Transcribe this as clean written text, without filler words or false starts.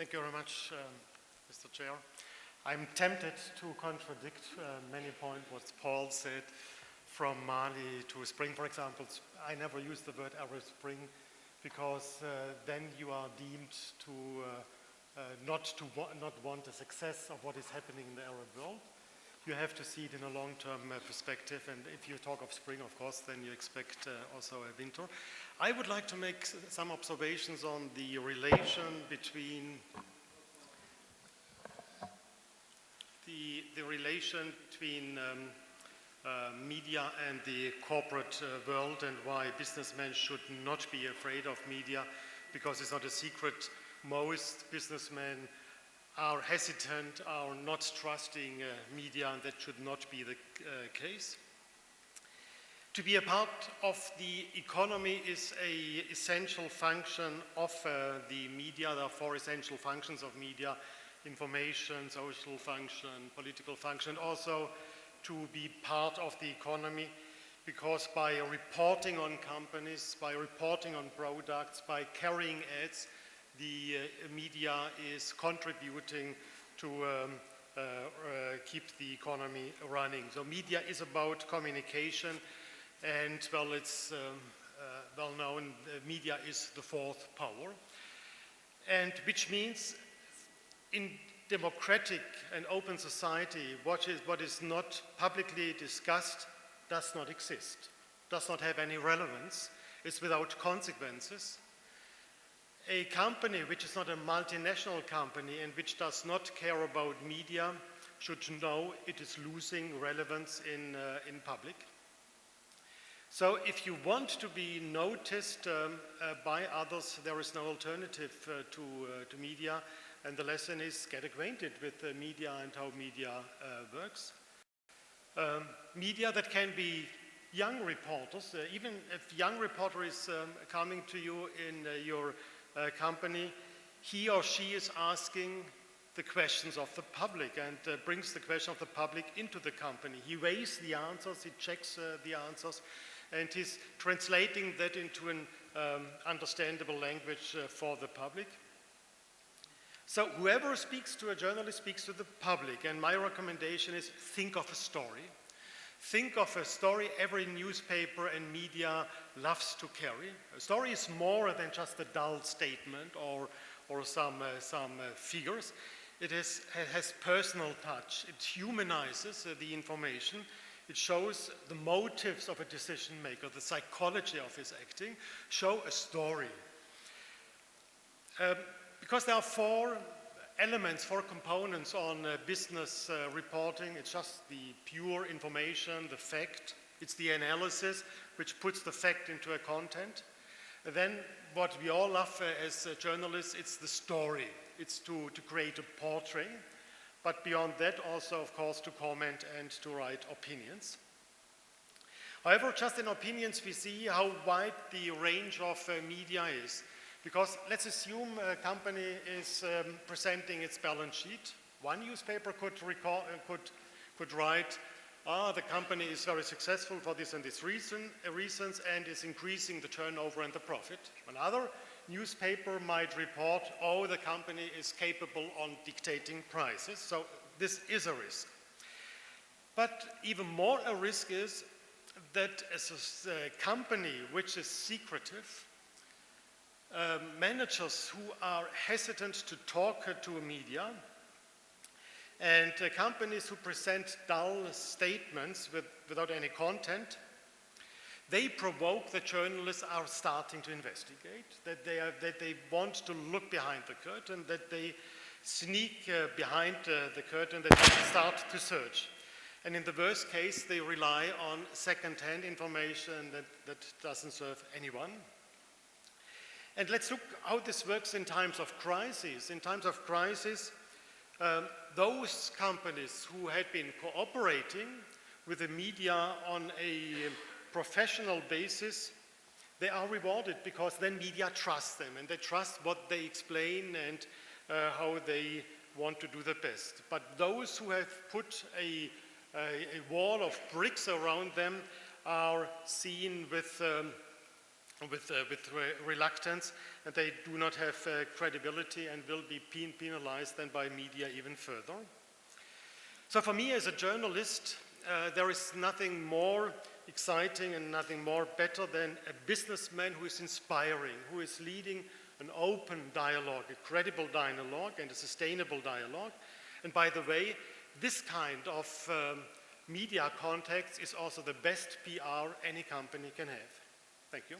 Thank you very much, Mr. Chair. I'm tempted to contradict many points what Paul said, from Mali to Spring, for example. I never use the word Arab Spring because then you are deemed to not want the success of what is happening in the Arab world. You have to see it in a long-term perspective, and if you talk of spring, of course, then you expect also a winter. I would like to make some observations on the relation between media and the corporate world, and why businessmen should not be afraid of media, because it's not a secret. Most businessmen are hesitant, are not trusting media, and that should not be the case. To be a part of the economy is an essential function of the media. There are four essential functions of media: information, social function, political function, also to be part of the economy, because by reporting on companies, by reporting on products, by carrying ads, the media is contributing to keep the economy running. So media is about communication, and well, it's well known, media is the fourth power, and which means in democratic and open society, what is not publicly discussed does not exist, does not have any relevance, is without consequences. A company which is not a multinational company and which does not care about media should know it is losing relevance in public. So if you want to be noticed by others, there is no alternative to media, and the lesson is get acquainted with media and how media works. Media that can be young reporters, even if a young reporter is coming to you in your company, he or she is asking the questions of the public and brings the question of the public into the company. He weighs the answers, he checks the answers, and he's translating that into an understandable language for the public. So whoever speaks to a journalist speaks to the public, and my recommendation is think of a story. Think of a story every newspaper and media loves to carry. A story is more than just a dull statement or some figures. It has personal touch. It humanizes the information. It shows the motives of a decision maker, the psychology of his acting. Show a story. Because there are four elements, four components on business reporting. It's just the pure information, the fact. It's the analysis, which puts the fact into a content. And then what we all love as journalists, it's the story. It's to create a portrait. But beyond that, also, of course, to comment and to write opinions. However, just in opinions, we see how wide the range of media is. Because let's assume a company is presenting its balance sheet. One newspaper could write, the company is very successful for this and this reasons and is increasing the turnover and the profit. Another newspaper might report, the company is capable on dictating prices. So this is a risk. But even more a risk is that as a company which is secretive, managers who are hesitant to talk to media, and companies who present dull statements without any content, they provoke the journalists are starting to investigate, that they want to look behind the curtain, that they sneak behind the curtain, that they start to search. And in the worst case, they rely on second-hand information that doesn't serve anyone. And let's look how this works in times of crisis. In times of crisis, those companies who had been cooperating with the media on a professional basis, they are rewarded because then media trust them and they trust what they explain and how they want to do the best. But those who have put a wall of bricks around them are seen with with reluctance, and they do not have credibility and will be penalized then by media even further. So for me as a journalist, there is nothing more exciting and nothing more better than a businessman who is inspiring, who is leading an open dialogue, a credible dialogue and a sustainable dialogue. And by the way, this kind of media context is also the best PR any company can have. Thank you.